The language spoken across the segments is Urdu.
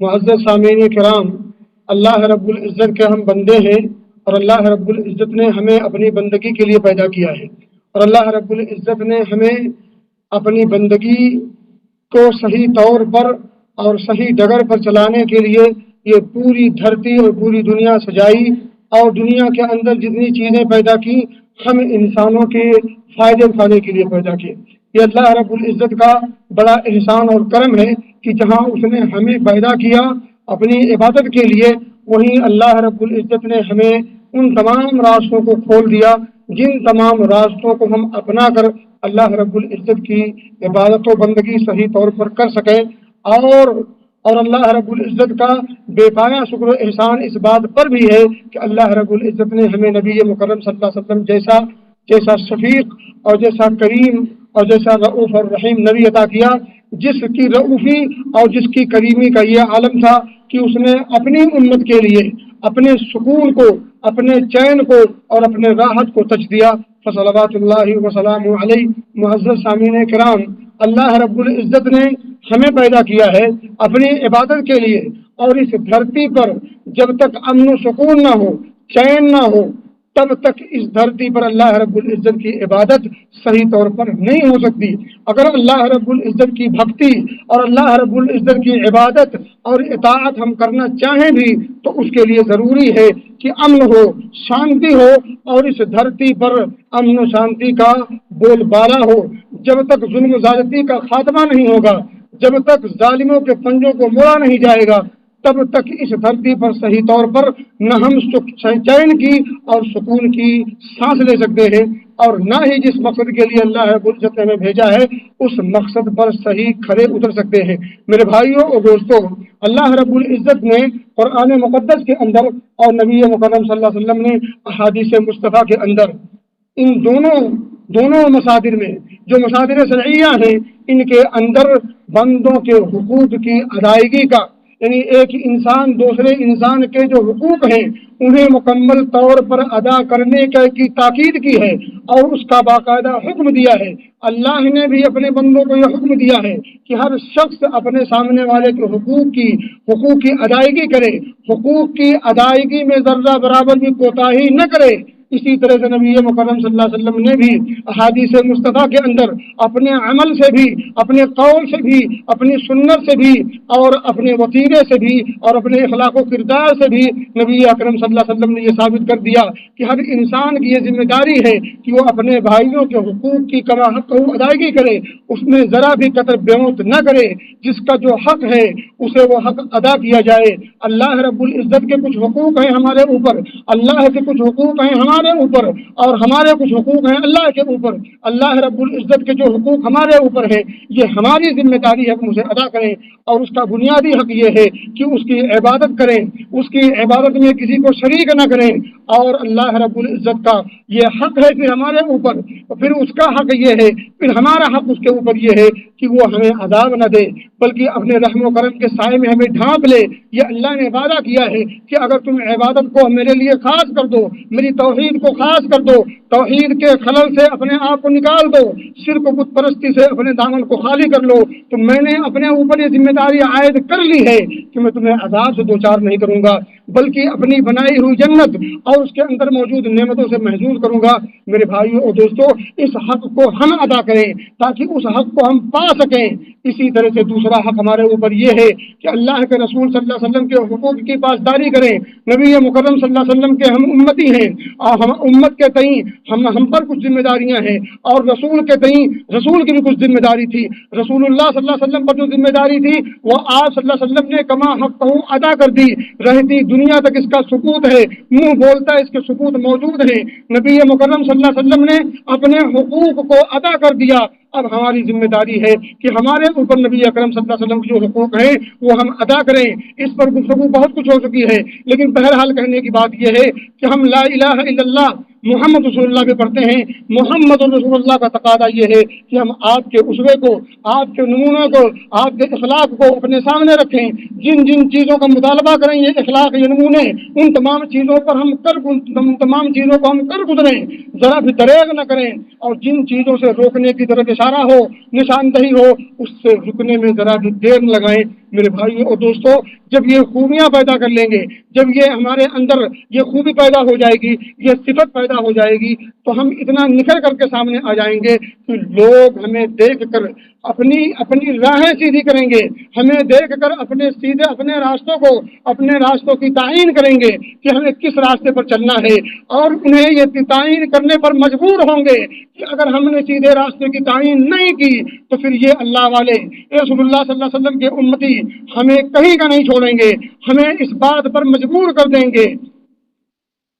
معزز سامعین کرام، اللہ رب العزت کے ہم بندے ہیں، اور اللہ رب العزت نے ہمیں اپنی بندگی کے لیے پیدا کیا ہے، اور اللہ رب العزت نے ہمیں اپنی بندگی کو صحیح طور پر اور صحیح ڈگر پر چلانے کے لیے یہ پوری دھرتی اور پوری دنیا سجائی، اور دنیا کے اندر جتنی چیزیں پیدا کی ہم انسانوں کے فائدے اٹھانے کے لیے پیدا کی۔ یہ اللہ رب العزت کا بڑا احسان اور کرم ہے کہ جہاں اس نے ہمیں پیدا کیا اپنی عبادت کے لیے، وہیں اللہ رب العزت نے ہمیں ان تمام راستوں کو کھول دیا جن تمام راستوں کو ہم اپنا کر اللہ رب العزت کی عبادت و بندگی صحیح طور پر کر سکیں۔ اور اللہ رب العزت کا بے پایا شکر و احسان اس بات پر بھی ہے کہ اللہ رب العزت نے ہمیں نبی مکرم صلی اللہ علیہ وسلم جیسا شفیق اور جیسا کریم اور جیسا رؤوف اور رحیم نبی عطا کیا، جس کی رؤوفی اور جس کی کریمی کا یہ عالم تھا کہ اس نے اپنی امت کے لیے اپنے سکون کو، اپنے چین کو اور اپنے راحت کو تج دیا۔ فصلوات اللہ وسلام علیہ۔ معزز سامعین کرام، اللہ رب العزت نے ہمیں پیدا کیا ہے اپنی عبادت کے لیے، اور اس دھرتی پر جب تک امن و سکون نہ ہو، چین نہ ہو، تب تک اس دھرتی پر اللہ رب العزت کی عبادت صحیح طور پر نہیں ہو سکتی۔ اگر اللہ رب العزت کی بھکتی اور اللہ رب العزت کی عبادت اور اطاعت ہم کرنا چاہیں بھی تو اس کے لیے ضروری ہے کہ امن ہو، شانتی ہو، اور اس دھرتی پر امن و شانتی کا بول بالا ہو۔ جب تک ظلم و زیادتی کا خاتمہ نہیں ہوگا، جب تک ظالموں کے پنجوں کو موڑا نہیں جائے گا، تب تک اس دھرتی پر صحیح طور پر نہ ہم چین کی اور سکون کی سانس لے سکتے ہیں، اور نہ ہی جس مقصد کے لیے اللہ رب العزت نے ہمیں بھیجا ہے اس مقصد پر صحیح کھڑے اتر سکتے ہیں۔ میرے بھائیوں اور دوستوں، اللہ رب العزت نے قرآن مقدس کے اندر اور نبی مکرم صلی اللہ علیہ وسلم نے احادیث مصطفیٰ کے اندر ان دونوں مصادر میں جو مصادر شرعیہ ہیں، ان کے اندر بندوں کے حقوق کی ادائیگی کا، یعنی ایک انسان دوسرے انسان کے جو حقوق ہیں انہیں مکمل طور پر ادا کرنے کی تاکید کی ہے، اور اس کا باقاعدہ حکم دیا ہے۔ اللہ نے بھی اپنے بندوں کو یہ حکم دیا ہے کہ ہر شخص اپنے سامنے والے کے حقوق کی ادائیگی کرے، حقوق کی ادائیگی میں ذرہ برابر بھی کوتاہی نہ کرے۔ اسی طرح سے نبی مکرم صلی اللہ علیہ وسلم نے بھی احادیث مصطفیٰ کے اندر اپنے عمل سے بھی، اپنے قول سے بھی، اپنی سنت سے بھی، اور اپنے وطیرے سے بھی، اور اپنے اخلاق و کردار سے بھی نبی اکرم صلی اللہ علیہ وسلم نے یہ ثابت کر دیا کہ ہر انسان کی یہ ذمہ داری ہے کہ وہ اپنے بھائیوں کے حقوق کی کما حق ادائیگی کرے، اس میں ذرا بھی قطر بیعت نہ کرے، جس کا جو حق ہے اسے وہ حق ادا کیا جائے۔ اللہ رب العزت کے کچھ حقوق ہیں ہمارے اوپر، اللہ کے کچھ حقوق ہیں ہمارے اوپر، اور ہمارے کچھ حقوق ہیں اللہ کے اوپر۔ اللہ رب العزت کے جو حقوق ہمارے اوپر ہیں یہ ہماری ذمہ داری ہے کہ اسے ادا کریں، اور اس کا بنیادی حق یہ ہے کہ اس کی عبادت کریں، اس کی عبادت میں کسی کو شریک نہ کریں، اور اللہ رب العزت کا یہ حق ہے پھر ہمارے اوپر، پھر اس کا حق یہ ہے، پھر ہمارا حق اس کے اوپر یہ ہے کہ وہ ہمیں عذاب نہ دے بلکہ اپنے رحم و کرم کے سائے میں ہمیں ڈھانپ لے۔ یہ اللہ نے وعدہ کیا ہے کہ اگر تم عبادت کو میرے لیے خاص کر دو، میری توحید کو خاص کر دو، توحید کے خلل سے اپنے آپ کو نکال دو، شرک و بت پرستی سے اپنے دامن کو خالی کر لو، تو میں نے اپنے اوپر یہ ذمہ داری عائد کر لی ہے کہ میں تمہیں عذاب سے دوچار نہیں کروں گا بلکہ اپنی بنائی ہوئی جنت اور اس کے اندر موجود نعمتوں سے محظوظ کروں گا۔ میرے بھائیوں اور دوستوں، اس حق کو ہم ادا کریں تاکہ اس حق کو ہم پا سکیں۔ اسی طرح سے دوسرا حق ہمارے اوپر یہ ہے کہ اللہ کے رسول صلی اللہ علیہ وسلم کے حقوق کی پاسداری کریں۔ نبی مکرم صلی اللہ علیہ وسلم کے ہم امتی ہیں، اور ہم امت کے تئیں ہم پر کچھ ذمہ داریاں ہیں، اور رسول کے تئیں رسول کی بھی کچھ ذمہ داری تھی۔ رسول اللہ صلی اللہ علیہ وسلم پر جو ذمہ داری تھی وہ آپ صلی اللہ علیہ وسلم نے کما حق ادا کر دی، رہتی دنیا تک اس کا ثبوت ہے، منہ بولتا ہے اس کے ثبوت موجود ہیں۔ نبی مکرم صلی اللہ علیہ وسلم نے اپنے حقوق کو ادا کر دیا۔ اب ہماری ذمہ داری ہے کہ ہمارے اوپر نبی اکرم صلی اللہ علیہ وسلم کے جو حقوق ہیں وہ ہم ادا کریں۔ اس پر گفتگو بہت کچھ ہو چکی ہے، لیکن بہرحال کہنے کی بات یہ ہے کہ ہم لا الہ الا اللہ محمد رسول اللہ بھی پڑھتے ہیں۔ محمد رسول اللہ کا تقاضا یہ ہے کہ ہم آپ کے اسوے کو، آپ کے نمونوں کو، آپ کے اخلاق کو اپنے سامنے رکھیں۔ جن جن چیزوں کا مطالبہ کریں یہ اخلاق، یہ نمونے، ان تمام چیزوں پر تمام چیزوں کو ہم کر گزریں، ذرا بھی دریغ نہ کریں، اور جن چیزوں سے روکنے کی طرف اشارہ ہو، نشاندہی ہو، اس سے رکنے میں ذرا بھی دیر نہ لگائیں۔ میرے بھائیوں اور دوستوں، جب یہ خوبیاں پیدا کر لیں گے، جب یہ ہمارے اندر یہ خوبی پیدا ہو جائے گی، یہ صفت پیدا ہو جائے گی، تو ہم اتنا نکھر کر کے سامنے آ جائیں گے کہ لوگ ہمیں دیکھ کر اپنی اپنی راہیں سیدھی کریں گے، ہمیں دیکھ کر اپنے راستوں کی تعین کریں گے کہ ہمیں کس راستے پر چلنا ہے، اور انہیں یہ تعین کرنے پر مجبور ہوں گے کہ اگر ہم نے سیدھے راستے کی تعین نہیں کی تو پھر یہ اللہ والے رسول اللہ صلی اللہ علیہ وسلم کے امتی ہمیں کہیں کا نہیں چھوڑیں گے، ہمیں اس بات پر مجبور کر دیں گے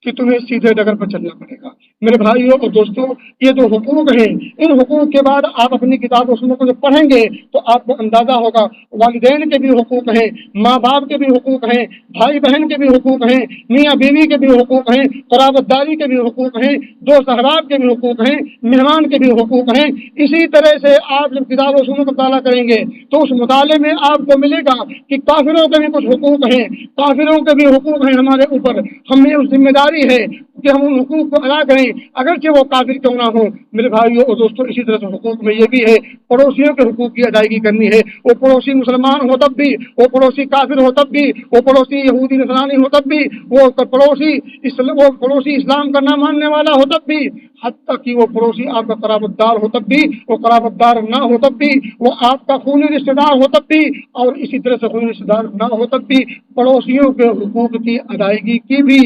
کہ تمہیں سیدھے ڈگر پر چلنا پڑے گا۔ میرے بھائیوں اور دوستوں، یہ جو حقوق ہیں، ان حقوق کے بعد آپ اپنی کتاب و سنت کو جب پڑھیں گے تو آپ کو اندازہ ہوگا والدین کے بھی حقوق ہیں، ماں باپ کے بھی حقوق ہیں، بھائی بہن کے بھی حقوق ہیں، میاں بیوی کے بھی حقوق ہیں، قرابت داری کے بھی حقوق ہیں، دوست احباب کے بھی حقوق ہیں، مہمان کے بھی حقوق ہیں۔ اسی طرح سے آپ جب کتاب و سنت مطالعہ کریں گے تو اس مطالعے میں آپ کو ملے گا کہ کافروں کے بھی کچھ حقوق ہیں، کافروں کے بھی حقوق ہیں ہمارے اوپر، ہمیں اس ذمہ داری ہے کہ ہم ان حقوق کو ادا کریں اگرچہ وہ کافر کیوں نہ ہو۔ میرے بھائیوں اور دوستوں، اسی طرح سے حقوق میں یہ بھی ہے، پڑوسیوں کے حقوق کی ادائیگی کرنی ہے، وہ پڑوسی مسلمان ہو تب بھی، وہ پڑوسی کافر ہو تب بھی، وہ پڑوسی یہودی نصرانی ہو تب بھی، وہ پڑوسی اسلام کا نہ ماننے والا ہو تب بھی، حتیٰ کہ وہ پڑوسی آپ کا قرابت دار ہو تب بھی، وہ قرابت دار نہ ہو تب بھی، وہ آپ کا خونی رشتہ دار ہو تب بھی، اور اسی طرح سے خونی رشتہ دار نہ ہو تب بھی پڑوسیوں کے حقوق کی ادائیگی کی بھی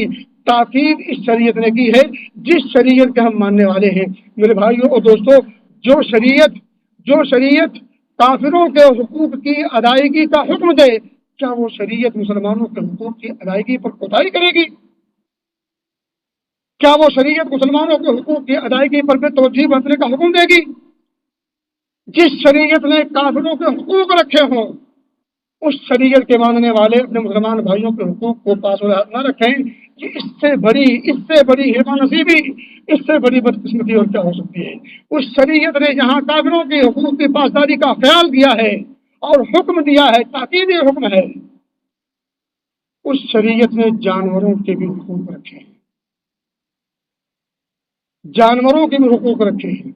تاکید اس شریعت نے کی ہے، جس شریعت کے ہم ماننے والے ہیں۔ میرے بھائیوں اور دوستوں، جو شریعت کافروں کے حقوق کی ادائیگی کا حکم دے، کیا وہ شریعت مسلمانوں کے حقوق کی ادائیگی پر کوتاہی کرے گی؟ کیا وہ شریعت مسلمانوں کے حقوق کی ادائیگی پر بے توجہ برتنے کا حکم دے گی؟ جس شریعت نے کافروں کے حقوق رکھے ہوں، اس شریعت کے ماننے والے اپنے مسلمان بھائیوں کے حقوق کو پاس و نہ رکھیں، کہ اس سے بڑی ہرما نصیبی، اس سے بڑی بدقسمتی اور کیا ہو سکتی ہے؟ اس شریعت نے جہاں کافروں کے حقوق کی پاسداری کا خیال دیا ہے اور حکم دیا ہے، تاکیدی حکم ہے، اس شریعت نے جانوروں کے بھی حقوق رکھے ہیں، جانوروں کے بھی حقوق رکھے ہیں،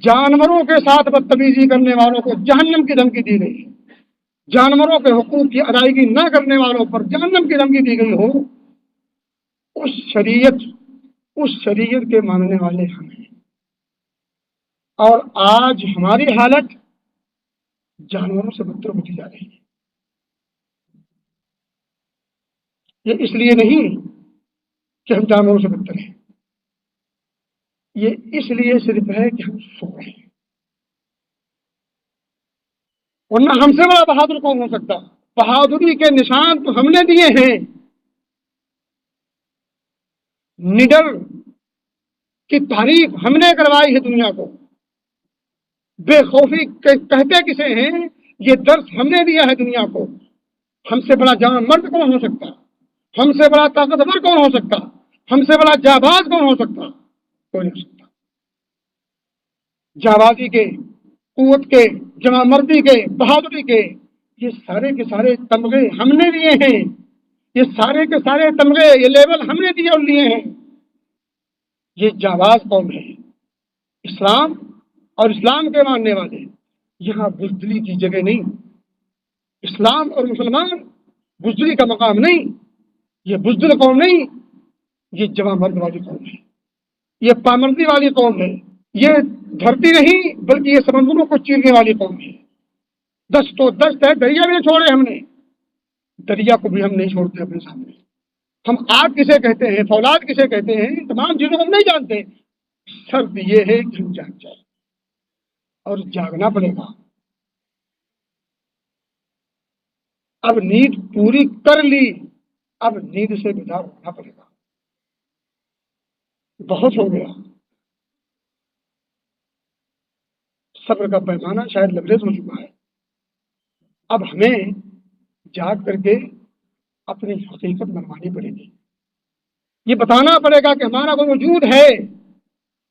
جانوروں کے ساتھ بدتمیزی کرنے والوں کو جہنم کی دھمکی دی گئی ہے، جانوروں کے حقوق کی ادائیگی نہ کرنے والوں پر جہنم کی دھمکی دی گئی ہو، اس شریعت کے ماننے والے ہم ہیں۔ اور آج ہماری حالت جانوروں سے بدتر ہوتی جا رہی ہے۔ یہ اس لیے نہیں کہ ہم جانوروں سے بدتر ہیں، یہ اس لیے صرف ہے کہ ہم سو رہے ہیں، ورنہ ہم سے بڑا بہادر کون ہو سکتا؟ بہادری کے نشان تو ہم نے دیے ہیں، نڈر کی تعریف ہم نے کروائی ہے دنیا کو، بے خوفی کہتے کسے ہیں، یہ درس ہم نے دیا ہے دنیا کو۔ ہم سے بڑا جان مرد کون ہو سکتا؟ ہم سے بڑا طاقتور کون ہو سکتا؟ ہم سے بڑا جانباز کون ہو سکتا؟ کوئی نہیں ہو سکتا۔ جانبازی کے، قوت کے، جمع مردی کے، بہادری کے، یہ سارے کے سارے تمغے ہم نے دیے ہیں، یہ سارے کے سارے تمغے، یہ لیبل ہم نے دیے اور لیے ہیں۔ یہ جانباز قوم ہے، اسلام اور اسلام کے ماننے والے، یہاں بزدلی کی جگہ نہیں، اسلام اور مسلمان بزدلی کا مقام نہیں، یہ بزدل قوم نہیں، یہ جمع مرد والی قوم ہے، یہ پامردی والی قوم ہے، یہ دھرتی نہیں بلکہ یہ سمندروں کو چیرنے والی قوم ہے۔ دست تو دست ہے، دریا بھی نہیں چھوڑے ہم نے، دریا کو بھی ہم نہیں چھوڑتے اپنے سامنے۔ ہم آگ کسے کہتے ہیں، فولاد کسے کہتے ہیں، تمام چیزوں کو ہم نہیں جانتے۔ شرط یہ ہے کہ ہم جاگ جائیں، اور جاگنا پڑے گا۔ اب نیند پوری کر لی، اب نیند سے بیدار ہونا پڑے گا، بہت ہو گیا، صبر کا پیمانہ شاید لبریز ہو چکا ہے۔ اب ہمیں جاگ کر کے اپنی حقیقت منوانی پڑے گی، یہ بتانا پڑے گا کہ ہمارا کوئی وجود ہے،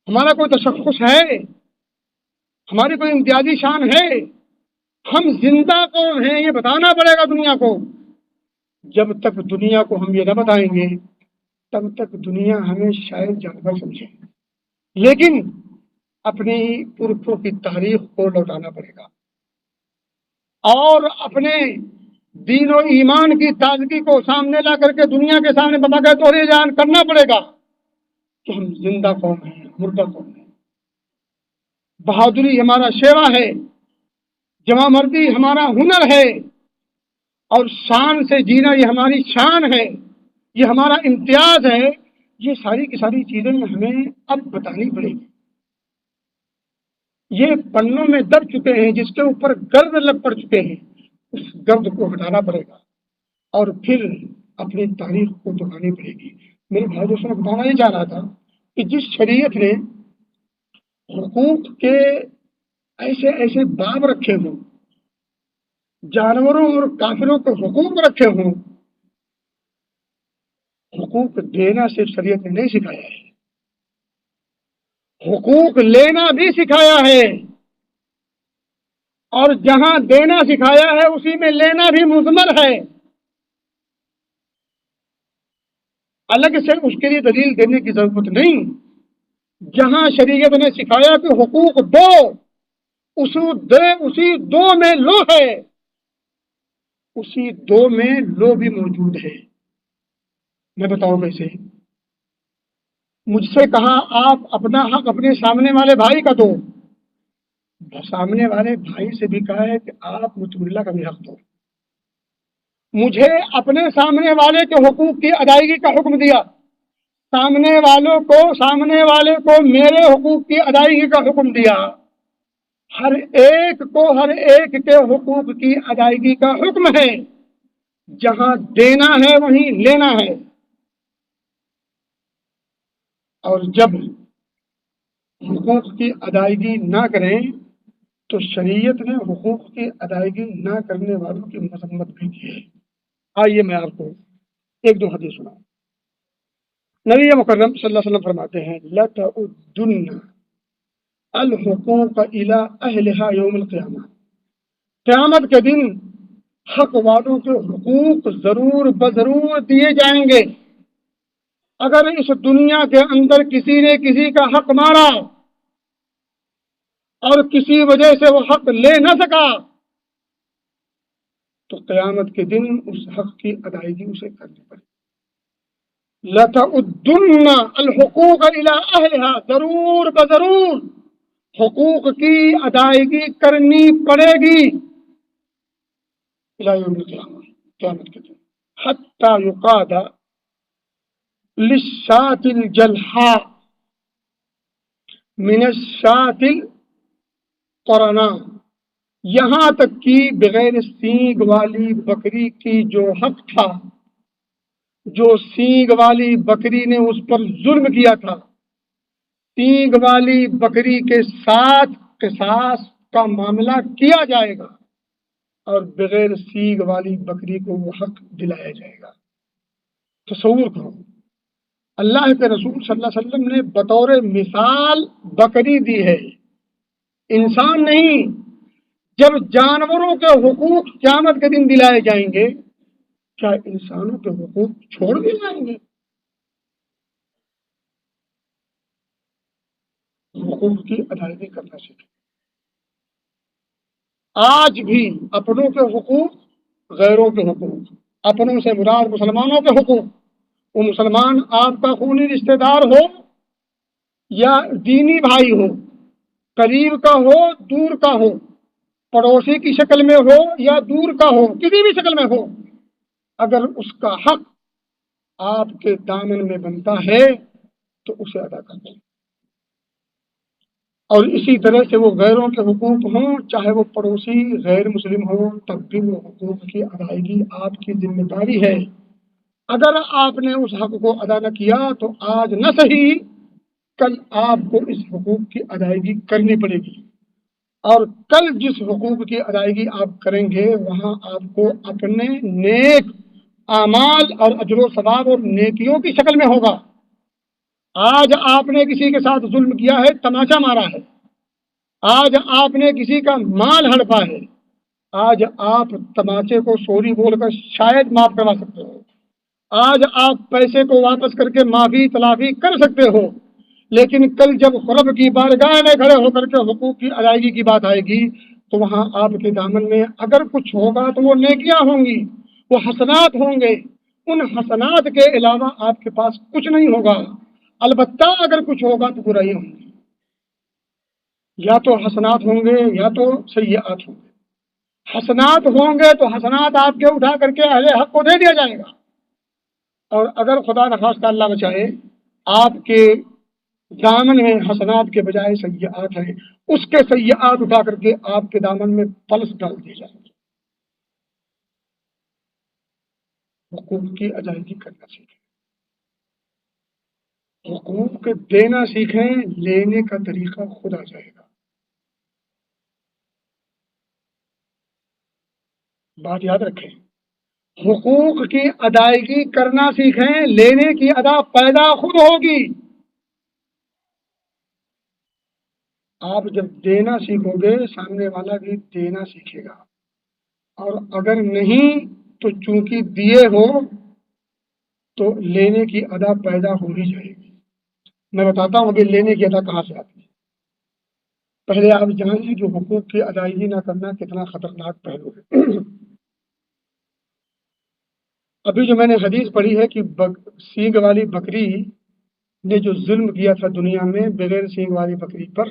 ہمارا کوئی تشخص ہے، ہماری کوئی امتیازی شان ہے، ہم زندہ کون ہیں، یہ بتانا پڑے گا دنیا کو۔ جب تک دنیا کو ہم یہ نہ بتائیں گے تب تک دنیا ہمیں شاید جانور سمجھے، لیکن اپنی پرکھوں کی تاریخ کو لوٹانا پڑے گا۔ اور اپنے دین و ایمان کی تازگی کو سامنے لا کر کے دنیا کے سامنے بتا کر تو جان کرنا پڑے گا کہ ہم زندہ قوم ہیں، مردہ قوم ہیں۔ بہادری ہمارا شیوا ہے، جمع مردی ہمارا ہنر ہے، اور شان سے جینا یہ ہماری شان ہے، یہ ہمارا امتیاز ہے۔ یہ ساری کی ساری چیزیں ہمیں اب بتانی پڑے گی۔ یہ پنوں میں دب چکے ہیں، جس کے اوپر گرد لگ پڑ چکے ہیں، اس گرد کو ہٹانا پڑے گا اور پھر اپنی تاریخ کو دہرانی پڑے گی۔ میرے بھائی دوستوں نے بتانا یہ چاہ رہا تھا کہ جس شریعت نے حقوق کے ایسے ایسے باب رکھے ہوں، جانوروں اور کافروں کے حقوق رکھے ہوں، حقوق دینا صرف شریعت نے نہیں سکھایا ہے، حقوق لینا بھی سکھایا ہے، اور جہاں دینا سکھایا ہے اسی میں لینا بھی مضمر ہے۔ الگ سے اس کے لیے دلیل دینے کی ضرورت نہیں۔ جہاں شریعت نے سکھایا کہ حقوق دو، اسی دو میں لو ہے، اسی دو میں لو بھی موجود ہے۔ میں بتاؤں کیسے؟ مجھ سے کہا آپ اپنا حق اپنے سامنے والے بھائی کا دو، سامنے والے بھائی سے بھی کہا ہے کہ آپ مجھ اللہ کا بھی حق دو۔ مجھے اپنے سامنے والے کے حقوق کی ادائیگی کا حکم دیا، سامنے والے کو میرے حقوق کی ادائیگی کا حکم دیا۔ ہر ایک کو ہر ایک کے حقوق کی ادائیگی کا حکم ہے۔ جہاں دینا ہے وہیں لینا ہے، اور جب حقوق کی ادائیگی نہ کریں تو شریعت نے حقوق کی ادائیگی نہ کرنے والوں کی مذمت بھی کی ہے۔ آئیے میں آپ کو ایک دو حدیث سناؤں۔ نبی مکرم صلی اللہ علیہ وسلم فرماتے ہیں لَتَؤُدُّنَّ الحقوق إِلَىٰ أَهْلِهَا يَوْمَ الْقِيَامَةِ، قیامت کے دن حق والوں کے حقوق ضرور بضرور دیے جائیں گے۔ اگر اس دنیا کے اندر کسی نے کسی کا حق مارا اور کسی وجہ سے وہ حق لے نہ سکا تو قیامت کے دن اس حق کی ادائیگی اسے کرنی پڑے گی۔ لَتَؤُدُّنَّ الْحُقُوقَ إِلَىٰ أَهْلِهَا، ضرور بضرور حقوق کی ادائیگی کرنی پڑے گی اِلَىٰ يَوْمِ الْقِيَامَةِ، قیامت کے دن۔ حَتَّى يُقَادَ لِلشَّاةِ الْجَلْحَاءِ مِنَ الشَّاةِ الْقَرْنَاءِ، یہاں تک کہ بغیر سینگ والی بکری کی جو حق تھا، جو سینگ والی بکری نے اس پر ظلم کیا تھا، سینگ والی بکری کے ساتھ قصاص کا معاملہ کیا جائے گا اور بغیر سینگ والی بکری کو وہ حق دلایا جائے گا۔ تصور کرو، اللہ کے رسول صلی اللہ علیہ وسلم نے بطور مثال بکری دی ہے، انسان نہیں۔ جب جانوروں کے حقوق قیامت کے دن دلائے جائیں گے، کیا انسانوں کے حقوق چھوڑ دیے جائیں گے؟ حقوق کی ادائیگی کرنا سیکھیں۔ آج بھی اپنوں کے حقوق، غیروں کے حقوق، اپنوں سے مراد مسلمانوں کے حقوق، وہ مسلمان آپ کا خونی رشتہ دار ہو یا دینی بھائی ہو، قریب کا ہو دور کا ہو، پڑوسی کی شکل میں ہو یا دور کا ہو، کسی بھی شکل میں ہو، اگر اس کا حق آپ کے دامن میں بنتا ہے تو اسے ادا کر دیں۔ اور اسی طرح سے وہ غیروں کے حقوق ہوں، چاہے وہ پڑوسی غیر مسلم ہو، تب بھی وہ حقوق کی ادائیگی آپ کی ذمہ داری ہے۔ اگر آپ نے اس حق کو ادا نہ کیا تو آج نہ صحیح، کل آپ کو اس حقوق کی ادائیگی کرنی پڑے گی، اور کل جس حقوق کی ادائیگی آپ کریں گے وہاں آپ کو اپنے نیک اعمال اور اجر و ثواب اور نیکیوں کی شکل میں ہوگا۔ آج آپ نے کسی کے ساتھ ظلم کیا ہے، تماچا مارا ہے، آج آپ نے کسی کا مال ہڑپا ہے، آج آپ تماچے کو سوری بول کر شاید معاف کروا سکتے ہو، آج آپ پیسے کو واپس کر کے معافی تلافی کر سکتے ہو، لیکن کل جب رب کی بارگاہ میں کھڑے ہو کر کے حقوق کی ادائیگی کی بات آئے گی تو وہاں آپ کے دامن میں اگر کچھ ہوگا تو وہ نیکیاں ہوں گی، وہ حسنات ہوں گے، ان حسنات کے علاوہ آپ کے پاس کچھ نہیں ہوگا، البتہ اگر کچھ ہوگا تو برائی ہوں گی، یا تو حسنات ہوں گے یا تو سیئات ہوں گے۔ حسنات ہوں گے تو حسنات آپ کے اٹھا کر کے اہل حق کو دے دیا جائے گا، اور اگر خدا نخواستہ اللہ بچائے آپ کے دامن میں حسنات کے بجائے سیئات ہیں، اس کے سیئات اٹھا کر کے آپ کے دامن میں پلس ڈال دی جائے گی۔ حقوق کی ادائیگی کرنا سیکھیں، حقوق دینا سیکھیں، لینے کا طریقہ خود آ جائے گا۔ بات یاد رکھیں، حقوق کی ادائیگی کرنا سیکھیں، لینے کی ادا پیدا خود ہوگی۔ آپ جب دینا سیکھو گے سامنے والا بھی دینا سیکھے گا، اور اگر نہیں تو چونکہ دیے ہو تو لینے کی ادا پیدا ہو ہی جائے گی۔ میں بتاتا ہوں ابھی لینے کی ادا کہاں سے آتی ہے۔ پہلے آپ جان لیں کہ حقوق کی ادائیگی نہ کرنا کتنا خطرناک پہلو ہے۔ ابھی جو میں نے حدیث پڑھی ہے کہ سینگ والی بکری نے جو ظلم کیا تھا دنیا میں بغیر سینگ والی بکری پر،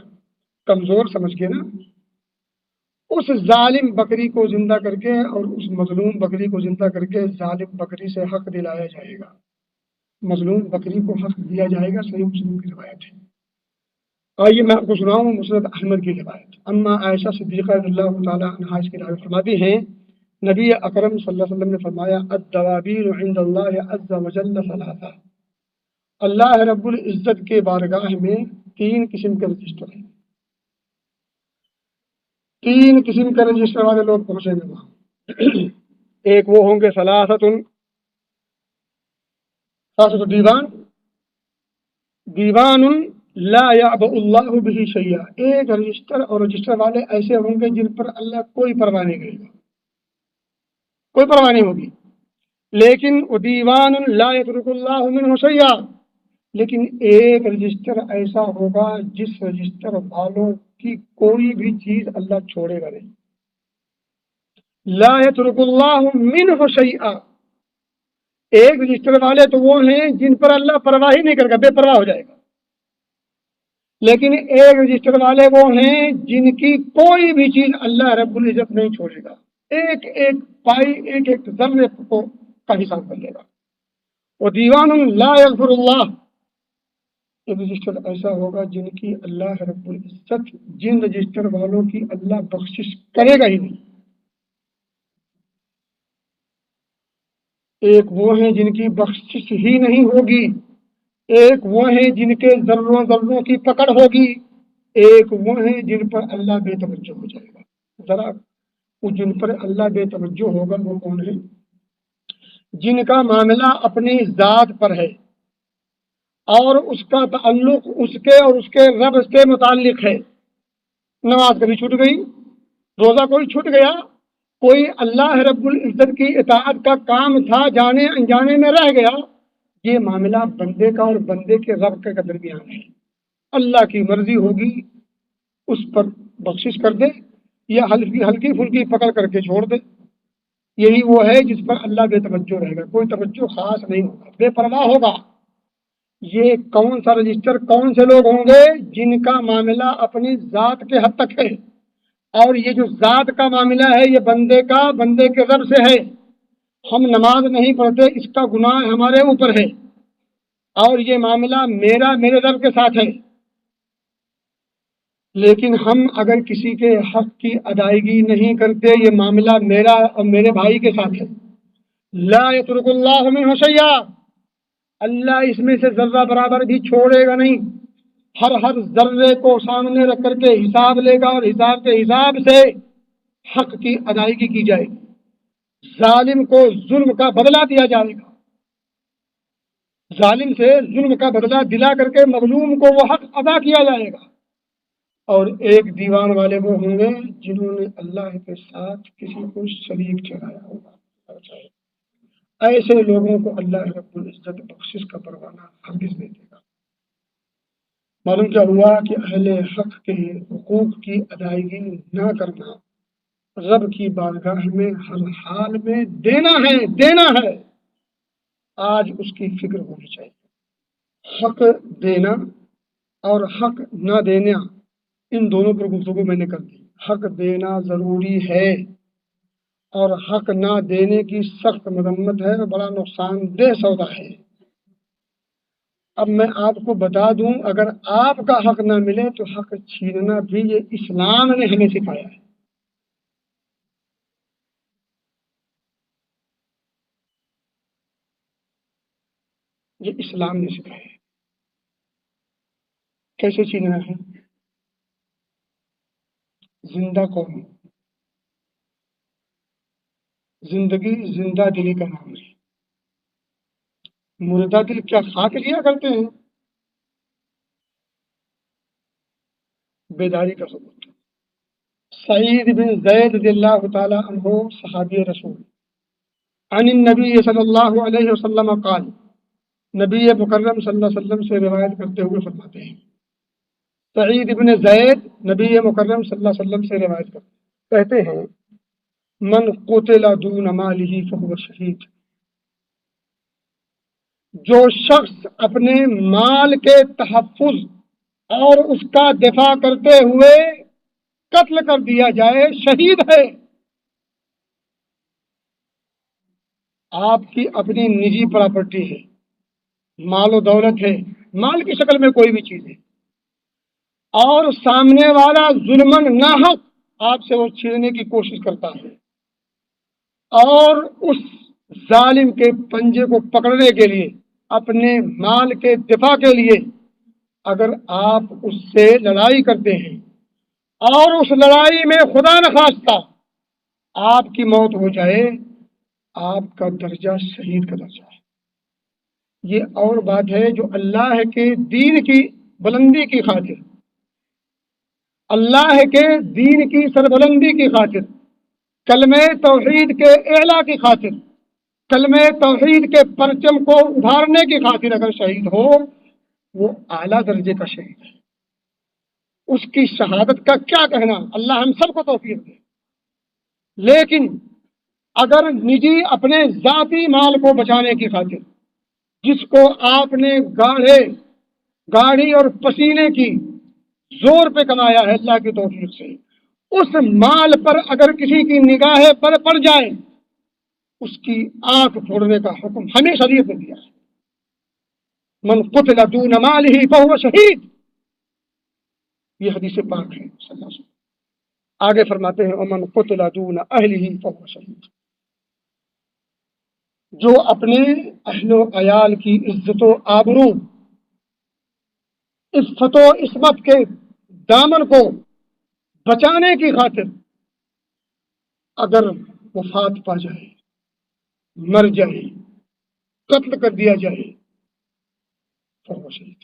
کمزور سمجھ کے نا، اس ظالم بکری کو زندہ کر کے اور اس مظلوم بکری کو زندہ کر کے ظالم بکری سے حق دلایا جائے گا، مظلوم بکری کو حق دیا جائے گا۔ صحیح مسلم کی روایت ہے۔ آئیے میں آپ کو سناؤں مسند احمد کی روایت۔ اما عائشہ صدیقہ رضی اللہ تعالیٰ عنہا اس کی روایت فرماتی ہیں، نبی اکرم صلی اللہ علیہ وسلم نے فرمایا، الدوابیر عند اللہ عز وجل ثلاثہ، اللہ رب العزت کے بارگاہ میں تین قسم کے رجسٹر ہیں، تین قسم کے رجسٹر والے لوگ پہنچیں گے وہاں۔ ایک وہ ہوں گے ثلاثۃ دیوان، دیوان لا یعبأ اللہ بہ شیئا، ایک رجسٹر اور رجسٹر والے ایسے ہوں گے جن پر اللہ کوئی پرواہ نہیں کرے گا، کوئی پرواہ نہیں ہوگی۔ لیکن دیوان لا یترک اللہ منہ شیئا، لیکن ایک رجسٹر ایسا ہوگا جس رجسٹر والوں کی کوئی بھی چیز اللہ چھوڑے گا نہیں۔ لا یترک اللہ منہ شیئا، ایک رجسٹر والے تو وہ ہیں جن پر اللہ پرواہ ہی نہیں کرے گا، بے پرواہ ہو جائے گا، لیکن ایک رجسٹر والے وہ ہیں جن کی کوئی بھی چیز اللہ رب العزت نہیں چھوڑے گا، ایک ایک پائی، ایک ایک ذرے کو کا حساب کر لے گا۔ وہ دیوان لا یغفر اللہ، ایک رجسٹر ایسا ہوگا جن کی اللہ رب العزت جن رجسٹر والوں کی اللہ بخشش کرے گا ہی نہیں۔ ایک وہ ہیں جن کی بخشش ہی نہیں ہوگی، ایک وہ ہیں جن کے ذروں ذروں کی پکڑ ہوگی، ایک وہ ہیں جن پر اللہ بے توجہ ہو جائے گا۔ ذرا وہ جن پر اللہ بے توجہ ہوگا وہ کون ہے؟ جن کا معاملہ اپنی ذات پر ہے اور اس کا تعلق اس کے اور اس کے رب سے متعلق ہے۔ نماز کبھی چھوٹ گئی، روزہ کوئی چھوٹ گیا، کوئی اللہ رب العزت کی اطاعت کا کام تھا جانے انجانے میں رہ گیا، یہ معاملہ بندے کا اور بندے کے رب کے درمیان ہے۔ اللہ کی مرضی ہوگی اس پر بخشش کر دے یا ہلکی پھلکی پکڑ کر کے چھوڑ دے۔ یہی وہ ہے جس پر اللہ بے توجہ رہے گا، کوئی توجہ خاص نہیں ہوگا، بے پرواہ ہوگا۔ یہ کون سا رجسٹر، کون سے لوگ ہوں گے؟ جن کا معاملہ اپنی ذات کے حد تک ہے، اور یہ جو ذات کا معاملہ ہے یہ بندے کا بندے کے رب سے ہے۔ ہم نماز نہیں پڑھتے، اس کا گناہ ہمارے اوپر ہے، اور یہ معاملہ میرے رب کے ساتھ ہے، لیکن ہم اگر کسی کے حق کی ادائیگی نہیں کرتے یہ معاملہ میرا اور میرے بھائی کے ساتھ ہے۔ لا یترک اللہ منہ شیئا، اللہ اس میں سے ذرہ برابر بھی چھوڑے گا نہیں، ہر ذرے کو سامنے رکھ کر کے حساب لے گا، اور حساب کے حساب سے حق کی ادائیگی کی جائے گی۔ ظالم کو ظلم کا بدلہ دیا جائے گا، ظالم سے ظلم کا بدلہ دلا کر کے مظلوم کو وہ حق ادا کیا جائے گا۔ اور ایک دیوان والے وہ ہوں گے جنہوں نے اللہ کے ساتھ کسی کو شریک ٹھہرایا ہوگا۔ ایسے لوگوں کو اللہ رب العزت بخشش کا پروانہ ہرگز نہیں دے گا۔ معلوم کیا ہوا کہ اہل حق کے حقوق کی ادائیگی نہ کرنا رب کی بارگاہ میں ہر حال میں دینا ہے. آج اس کی فکر ہونی چاہیے. حق دینا اور حق نہ دینا، ان دونوں پر گفتگو میں نے کر دی. حق دینا ضروری ہے اور حق نہ دینے کی سخت مذمت ہے اور بڑا نقصان دہ سودا ہے. اب میں آپ کو بتا دوں، اگر آپ کا حق نہ ملے تو حق چھیننا بھی یہ اسلام نے ہمیں سکھایا ہے. یہ اسلام نے سکھایا ہے. کیسے چھیننا ہے؟ زندہ قوم، زندگی زندہ دلی کا نام ہے. مردہ دل کیا خاک لیا کرتے ہیں؟ بیداری کا ثبوت. سعید بن زید رضی اللہ تعالی عنہ صحابی رسول، عن النبی صلی اللہ علیہ وسلم قال، نبی مکرم صلی اللہ علیہ وسلم سے روایت کرتے ہوئے فرماتے ہیں. سعید بن زید نبی مکرم صلی اللہ علیہ وسلم سے روایت کہتے ہیں، من قتل دون مالہ فہو شہید. جو شخص اپنے مال کے تحفظ اور اس کا دفاع کرتے ہوئے قتل کر دیا جائے، شہید ہے. آپ کی اپنی نجی پراپرٹی ہے، مال و دولت ہے، مال کی شکل میں کوئی بھی چیز ہے، اور سامنے والا ظلمن ناحق آپ سے وہ چھیننے کی کوشش کرتا ہے، اور اس ظالم کے پنجے کو پکڑنے کے لیے، اپنے مال کے دفاع کے لیے اگر آپ اس سے لڑائی کرتے ہیں اور اس لڑائی میں خدا نخواستہ آپ کی موت ہو جائے، آپ کا درجہ شہید کا درجہ ہے. یہ اور بات ہے جو اللہ کے دین کی بلندی کی خاطر، اللہ کے دین کی سربلندی کی خاطر، کلمہ توحید کے اعلیٰ کی خاطر، کلمہ توحید کے پرچم کو ابھارنے کی خاطر اگر شہید ہو، وہ اعلیٰ درجے کا شہید ہے. اس کی شہادت کا کیا کہنا، اللہ ہم سب کو توفیق دے. لیکن اگر نجی اپنے ذاتی مال کو بچانے کی خاطر، جس کو آپ نے گاڑی اور پسینے کی زور پہ کمایا ہے اللہ کی توفیق سے، اس مال پر اگر کسی کی نگاہ پر پڑ جائے، اس کی آنکھ پھوڑنے کا حکم ہمیں شریعت نے دیا ہے. من قتل دون مالہ فہو شہید، یہ حدیث پاک ہے صلی اللہ علیہ وسلم. آگے فرماتے ہیں ومن قتل دون اہلہ فہو شہید. جو اپنے اہل و عیال کی عزت و آبرو، عفت و عصمت کے دامن کو بچانے کی خاطر اگر وفات پا جائے، مر جائے، قتل کر دیا جائے، فہو شہید.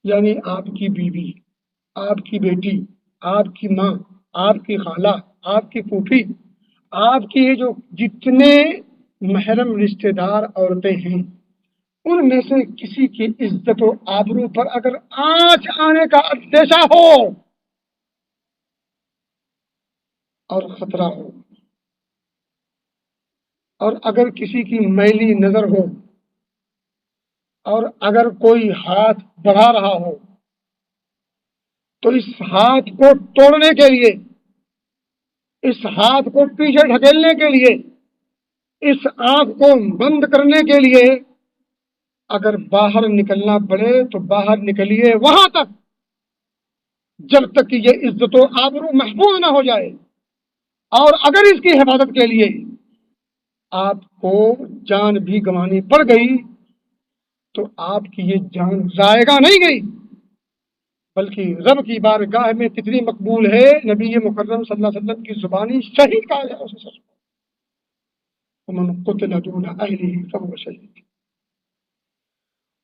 یعنی آپ کی بیوی، آپ کی بیٹی، آپ کی ماں، آپ کی خالہ، آپ کی پھوپھی، آپ کی جو جتنے محرم رشتہ دار عورتیں ہیں، ان میں سے کسی کی عزت و آبرو پر اگر آنچ آنے کا اندیشہ ہو اور خطرہ ہو، اور اگر کسی کی میلی نظر ہو، اور اگر کوئی ہاتھ بڑھا رہا ہو، تو اس ہاتھ کو توڑنے کے لیے، اس ہاتھ کو پیچھے ڈھکیلنے کے لیے، اس آنکھ کو بند کرنے کے لیے اگر باہر نکلنا پڑے تو باہر نکلیے، وہاں تک جب تک کہ یہ عزت و آبرو محفوظ نہ ہو جائے. اور اگر اس کی حفاظت کے لیے آپ کو جان بھی گنوانی پڑ گئی تو آپ کی یہ جان ضائع نہیں گئی، بلکہ رب کی بارگاہ میں کتنی مقبول ہے. نبی مکرم صلی اللہ علیہ وسلم کی زبانی شہید کہا جائے اسے. ومن قتل دون اہلہ فہو شہید،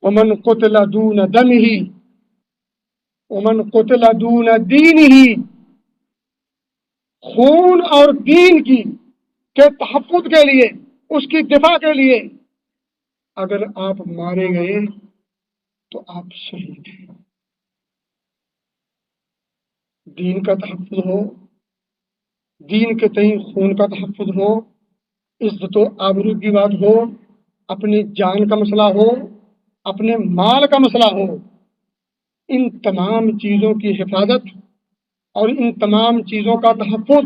ومن قتل دون دمہ، ومن قتل دون دینہ. خون اور دین کی کے تحفظ کے لیے، اس کی دفاع کے لیے اگر آپ مارے گئے تو آپ شہید ہیں. دین کا تحفظ ہو، دین کے تئیں خون کا تحفظ ہو، عزت و آبرو کی بات ہو، اپنی جان کا مسئلہ ہو، اپنے مال کا مسئلہ ہو، ان تمام چیزوں کی حفاظت اور ان تمام چیزوں کا تحفظ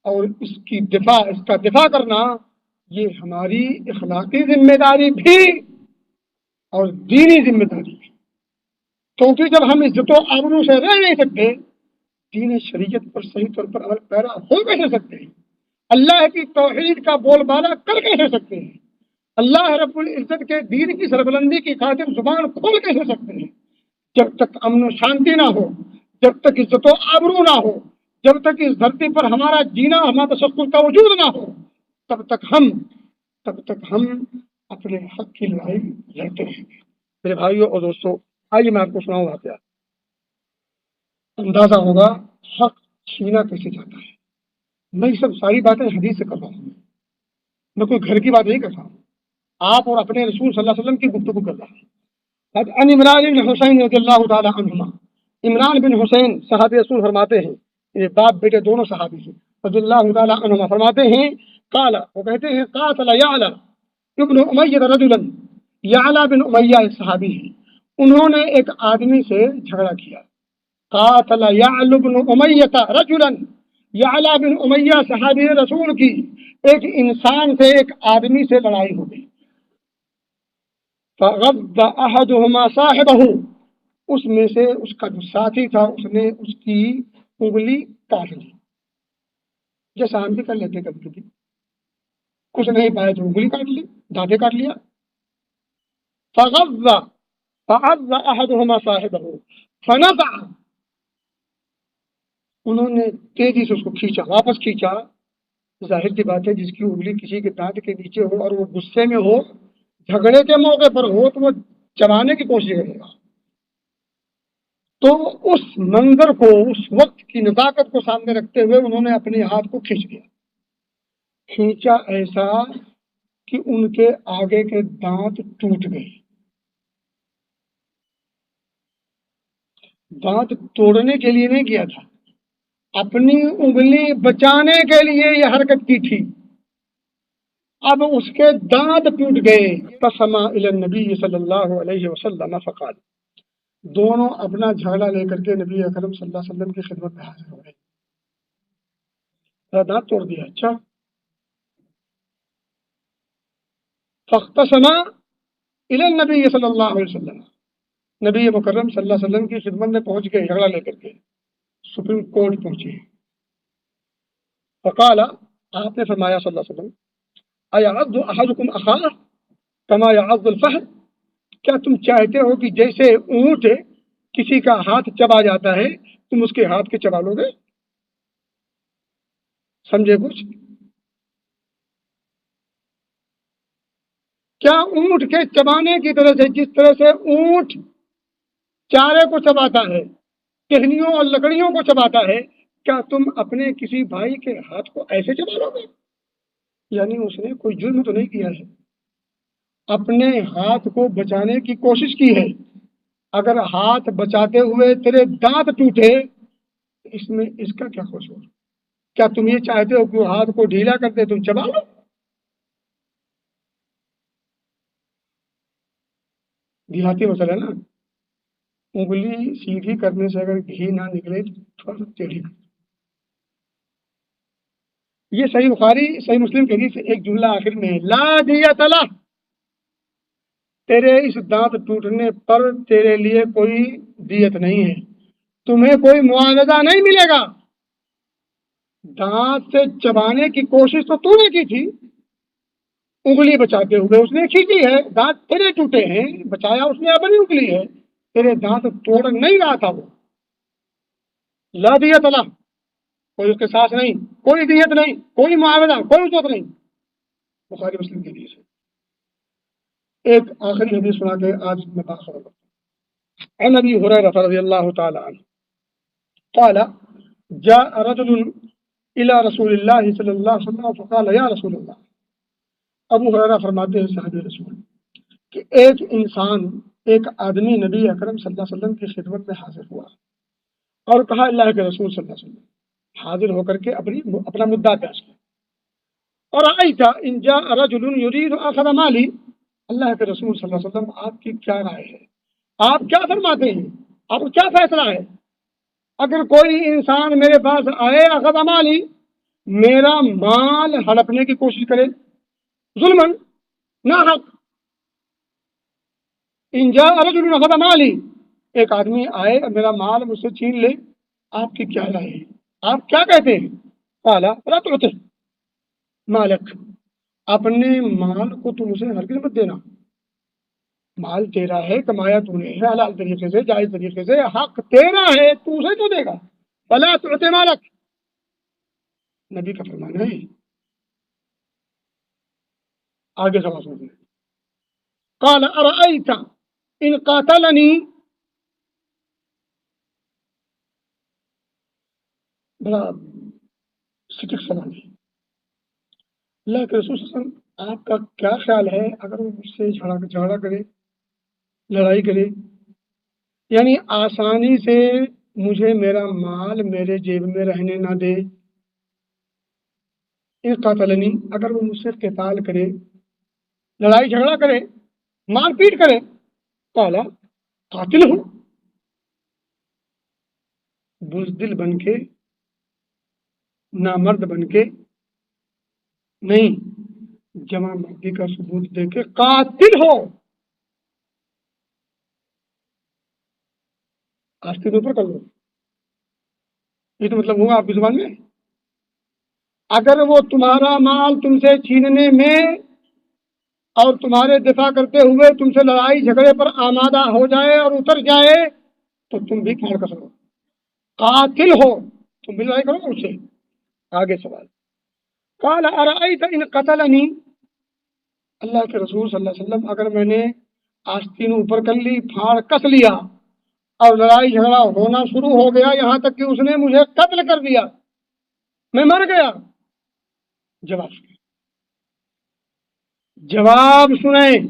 اور اس کا دفاع کرنا، یہ ہماری اخلاقی ذمہ داری بھی اور دینی ذمہ داری بھی، کیونکہ جب ہم عزت و آبرو سے رہ نہیں سکتے، دین شریعت پر صحیح طور پر عمل پیرا ہو کیسے سکتے ہیں؟ اللہ کی توحید کا بول بالا کر کیسے سکتے ہیں؟ اللہ رب العزت کے دین کی سربلندی کی خاطر زبان کھول کیسے سکتے ہیں؟ جب تک امن و شانتی نہ ہو، جب تک عزت و آبرو نہ ہو، جب تک اس دھرتی پر ہمارا جینا، ہمارا تشکر کا وجود نہ ہو، تب تک ہم اپنے حق کی لڑائی لڑتے ہیں۔ میرے بھائیوں اور دوستوں، آئیے میں آپ کو سناؤں واقعہ، اندازہ ہوگا حق چھینا کیسے جاتا ہے۔ میں یہ سب ساری باتیں حدیث سے کر رہا ہوں، میں کوئی گھر کی بات نہیں کر رہا ہوں، آپ اور اپنے رسول صلی اللہ علیہ وسلم کی گفتگو کر رہا ہوں۔ ان عمران بن حسین رضی اللہ تعالی عنہما، عمران بن حسین صحابی رسول فرماتے ہیں، یہ باپ بیٹے دونوں صحابی ہیں، رضی اللہ تعالی عنہما فرماتے ہیں، قال، وہ کہتے ہیں، قاتل یعلا ابن امیہ رجلا، یعلا بن امیہ ایک صحابی ہیں، انہوں نے ایک آدمی سے جھگڑا کیا۔ قاتل یعلا بن امیہ رجلا، یعلا بن امیہ صحابی رسول کی ایک انسان سے، ایک آدمی سے لڑائی ہو گئی۔ فغض احدهما صاحبه، اس میں سے اس کا جو ساتھی تھا اس نے اس کی انگلی کاٹ لی، جیسا ہم بھی کر لیتے کبھی کبھی، کچھ نہیں پائے تو انگلی کاٹ لی، دانتے کاٹ لیا۔ فعض احدهما صاحبه فنزع، انہوں نے تیزی سے اس کو کھینچا، واپس کھینچا۔ ظاہر کی بات ہے، جس کی انگلی کسی کے دانت کے نیچے ہو اور وہ غصے میں ہو، جھگڑے کے موقع پر ہو، تو وہ چبانے کی کوشش کرے گا۔ تو اس منظر کو، اس وقت کی نزاکت کو سامنے رکھتے ہوئے انہوں نے اپنے ہاتھ کو کھینچ لیا، کھینچا ایسا کہ ان کے آگے کے دانت ٹوٹ گئے۔ دانت توڑنے کے لیے نہیں کیا تھا، اپنی انگلی بچانے کے لیے یہ حرکت کی تھی۔ اب اس کے دانت ٹوٹ گئے۔ فسما الی النبی صلی اللہ علیہ وسلم فقال، دونوں اپنا جھگڑا لے کر کے نبی اکرم صلی اللہ علیہ وسلم کی خدمت میں حاضر ہو گئے۔ دانت توڑ دیا، اچھا۔ فاختصما الی النبی صلی اللہ علیہ وسلم، نبی مکرم صلی اللہ علیہ وسلم کی خدمت میں پہنچ گئے، جھگڑا لے کر کے سپریم کورٹ پہنچے۔ فقال، آپ نے فرمایا صلی اللہ علیہ وسلم، ایعض احدکم اخاہ کما یعض الفحل، کیا تم چاہتے ہو کہ جیسے اونٹ کسی کا ہاتھ چبا جاتا ہے تم اس کے ہاتھ کے چبا لو گے؟ سمجھے کچھ؟ کیا اونٹ کے چبانے کی طرح سے، جس طرح سے اونٹ چارے کو چباتا ہے، ٹہنیوں اور لکڑیوں کو چباتا ہے، کیا تم اپنے کسی بھائی کے ہاتھ کو ایسے چبا لو گے؟ یعنی اس نے کوئی جرم تو نہیں کیا ہے، اپنے ہاتھ کو بچانے کی کوشش کی ہے۔ اگر ہاتھ بچاتے ہوئے تیرے دانت ٹوٹے، اس میں اس کا کیا قصور؟ کیا تم یہ چاہتے ہو کہ وہ ہاتھ کو ڈھیلا کرتے تم چبا لو؟ دیہاتی مسئلہ ہے نا، انگلی سیدھی کرنے سے اگر گھی نہ نکلے تو تھوڑا سا ٹیڑھی کر۔ یہ صحیح بخاری صحیح مسلم کے حدیث سے ایک جملہ آخر میں ہے، لا دیت لہ، تیرے اس دانت ٹوٹنے پر تیرے لیے کوئی دیت نہیں ہے، تمہیں کوئی معاوضہ نہیں ملے گا۔ دانت سے چبانے کی کوشش تو نے کی تھی، انگلی بچاتے ہوئے اس نے کھینچی ہے، دانت تیرے ٹوٹے ہیں، بچایا اس نے اپنی انگلی ہے، تیرے دانت توڑ نہیں رہا تھا وہ۔ لا دیت لہ، کوئی اس کے ساتھ نہیں، کوئی دیت نہیں، کوئی معاوضہ، کوئی اجرت نہیں۔ بخاری مسلم کے حدیث ہے۔ ایک آخری حدیث سنا کے آج میں بات ختم کرتا ہوں۔ عن ابی ہریرہ رضی اللہ تعالی عنہ قال جاء رجل الى رسول اللہ صلی اللہ علیہ وسلم فقال یا رسول اللہ، ابو ہریرہ فرماتے ہیں صحابی رسول کہ ایک انسان، ایک آدمی نبی اکرم صلی اللہ علیہ وسلم کی خدمت میں حاضر ہوا اور کہا، اللہ کے رسول صلی اللہ علیہ وسلم، حاضر ہو کر کے اپنا مدعا پیش کیا. اور آئیتا ان جاء رجل یرید اخذ مالی، اللہ کے رسول صلی اللہ علیہ وسلم آپ کی کیا رائے ہے؟ آپ کیا فرماتے ہیں؟ آپ کو کیا فیصلہ ہے؟ اگر کوئی انسان میرے پاس آئے اخذ مالی، میرا مال ہڑپنے کی کوشش کرے، ظلمن، نہ حق. ان جاء رجل اخذ مالی، ایک آدمی آئے اور میرا مال مجھ سے چھین لے، آپ کی کیا رائے ہے؟ آپ کیا کہتے ہیں؟ قال لا تعطه مالک، اپنے مال کو تم اسے ہرگز مت دینا. مال تیرا ہے، کمایا تو نے ہے حلال طریقے سے، جائز طریقے سے، حق تیرا ہے، تو اسے کیوں دے گا؟ فلا تعطه مالک، نبی کا فرمان ہے. آگے سمجھ سکتے. قال ارأيت ان قاتلنی، بڑا سٹک سوال ہے. اللہ کے رسول صلی اللہ علیہ وسلم آپ کا کیا خیال ہے اگر وہ مجھ سے جھگڑا کرے، لڑائی کرے، یعنی آسانی سے مجھے میرا مال میرے جیب میں رہنے نہ دے. ان قاتلنی، اگر وہ مجھ سے قتال کرے، لڑائی جھگڑا کرے، مار پیٹ کرے. قال قاتل ہوں، بزدل بن کے، نامرد بن کے نہیں، جمع مردی کا ثبوت دے کے قاتل ہو. آستین اوپر کر لو، یہ تو مطلب ہوگا آپ کی زبان میں. اگر وہ تمہارا مال تم سے چھیننے میں اور تمہارے دفاع کرتے ہوئے تم سے لڑائی جھگڑے پر آمادہ ہو جائے اور اتر جائے تو تم بھی کھڑ کر سکو، قاتل ہو، تم بھی لڑائی کرو اس سے. آگے سوال. قال ارأيت ان قتلنی، اللہ کے رسول صلی اللہ علیہ وسلم اگر میں نے آستین اوپر کر لی، پھاڑ کس لیا اور لڑائی جھگڑا ہونا شروع ہو گیا یہاں تک کہ اس نے مجھے قتل کر دیا، میں مر گیا. جواب سنیں، جواب سنیں.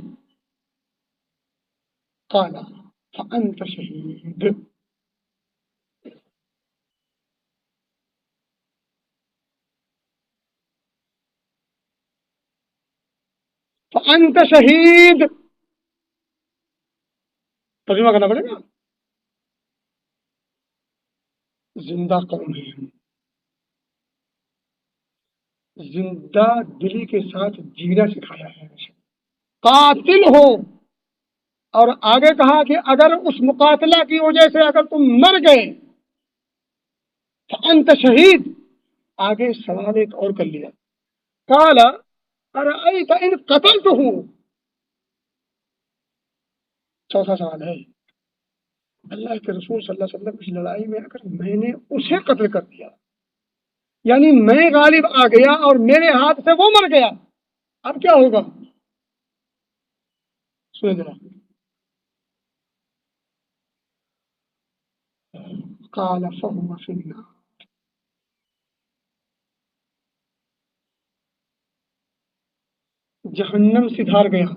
قال فأنت شہید، فأنت شہید، ترجمہ کرنا پڑے گا. زندہ قوم ہے، زندہ دلی کے ساتھ جینا سکھایا ہے. قاتل ہو، اور آگے کہا کہ اگر اس مقاتلہ کی وجہ سے اگر تم مر گئے فأنت شہید. آگے سوال ایک اور کر لیا. قال ارأيت ان قتلته، چوتھا سوال ہے اللہ کے رسول صلی اللہ علیہ وسلم اس لڑائی میں اگر میں نے اسے قتل کر دیا، یعنی میں غالب آ گیا اور میرے ہاتھ سے وہ مر گیا، اب کیا ہوگا؟ سنیں ذرا. قال فهو في النار، جہنم سے دھار گیا.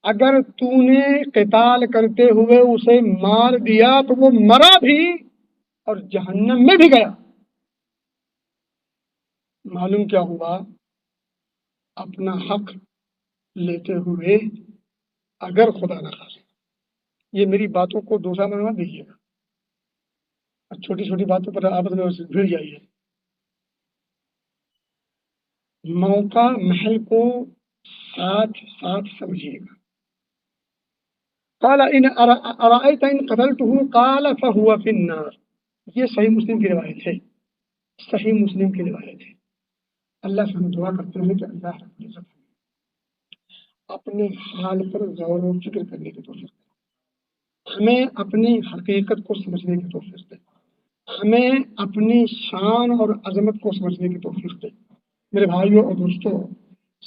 اگر تو نے قتال کرتے ہوئے اسے مار دیا تو وہ مرا بھی اور جہنم میں بھی گیا. معلوم کیا ہوا؟ اپنا حق لیتے ہوئے اگر خدا نہ خاصے، یہ میری باتوں کو دوسرا مت دیجیے گا، چھوٹی چھوٹی باتوں پر آپس میں بھیڑ جائیے. موقع محل کو ساتھ ساتھ سمجھیے گا. قال ان ارأيت ان قتلته قال فهو في النار، یہ صحیح مسلم کی روایت ہے، صحیح مسلم کی روایت ہے. اللہ سے ہم دعا کرتے ہیں کہ اللہ رب العزت اپنے حال پر غور و فکر کرنے کی توفیق دے، ہمیں اپنی حقیقت کو سمجھنے کی توفیق دے، ہمیں اپنی شان اور عظمت کو سمجھنے کی توفیق دے. میرے بھائیوں اور دوستوں،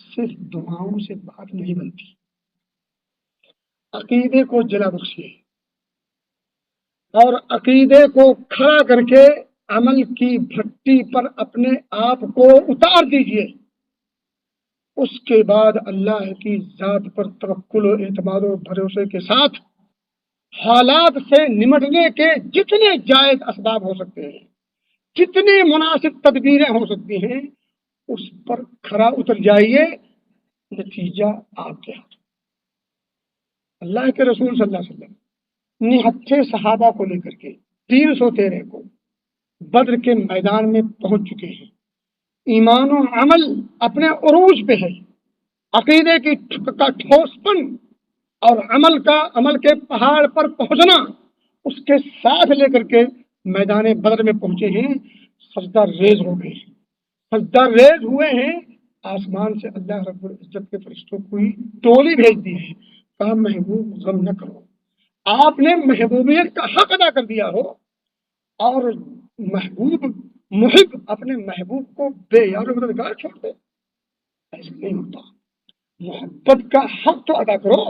صرف دعاؤں سے بات نہیں بنتی، عقیدے کو جلا بخشیے اور عقیدے کو کھڑا کر کے عمل کی بھٹی پر اپنے آپ کو اتار دیجیے. اس کے بعد اللہ کی ذات پر توکل و اعتماد و بھروسے کے ساتھ حالات سے نمٹنے کے جتنے جائز اسباب ہو سکتے ہیں، جتنی مناسب تدبیریں ہو سکتی ہیں اس پر کھرا اتر جائیے، نتیجہ آپ کے ہاتھ۔ اللہ کے رسول صلی اللہ علیہ وسلم نہتے صحابہ کو لے کر کے 313 کو بدر کے میدان میں پہنچ چکے ہیں، ایمان و عمل اپنے عروج پہ ہے، عقیدے کی کا ٹھوس پن اور عمل کے پہاڑ پر پہنچنا اس کے ساتھ لے کر کے میدان بدر میں پہنچے ہیں، سجدہ ریز ہو گئے ہیں، سجدہ ریز ہوئے ہیں، آسمان سے اللہ رب العزت کے فرشتوں کو ٹولی بھیج دی ہے، کہا محبوب غم نہ کرو، آپ نے محبوبیت کا حق ادا کر دیا ہو، اور محب اپنے محبوب کو بے یار و مددگار چھوڑ دے، ایسا نہیں ہوتا۔ محبت کا حق تو ادا کرو،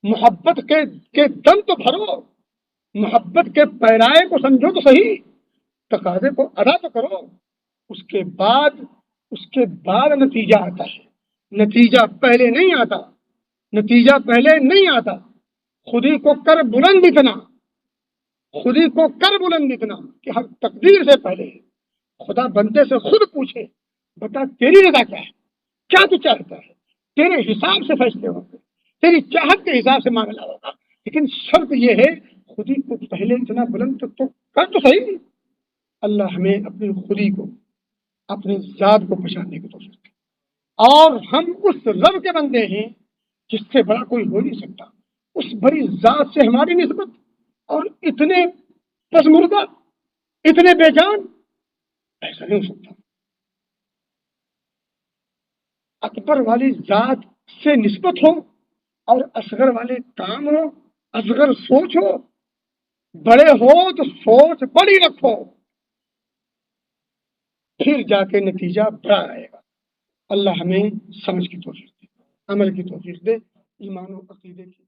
محبت کے دم تو بھرو، محبت کے پیرائے کو سمجھو تو صحیح، تقاضے کو ادا تو کرو، اس کے بعد نتیجہ آتا ہے، نتیجہ پہلے نہیں آتا، نتیجہ پہلے نہیں آتا۔ خودی کو کر بلند اتنا، خودی کو کر بلند اتنا کہ ہر تقدیر سے پہلے خدا بندے سے خود پوچھے بتا تیری رضا کیا ہے، کیا تو چاہتا ہے، تیرے حساب سے فیصلے ہوں گے، تیری چاہت کے حساب سے معاملہ ہوگا، لیکن شرط یہ ہے خودی کو پہلے اتنا بلند تو کر تو صحیح۔ اللہ ہمیں اپنی خودی کو، اپنی ذات کو پہچاننے کی توفیق دے، اور ہم اس رب کے بندے ہیں جس سے بڑا کوئی ہو نہیں سکتا، اس بڑی ذات سے ہماری نسبت، اور اتنے پسمردہ، اتنے بے جان، ایسا نہیں ہو سکتا۔ اکبر والی ذات سے نسبت ہو اور اصغر والے کام ہو، اصغر سوچ ہو، بڑے ہو تو سوچ بڑی رکھو، پھر جا کے نتیجہ بڑا آئے گا۔ اللہ ہمیں سمجھ کی توفیق دے، عمل کی توفیق دے، ایمان و عقیدے کی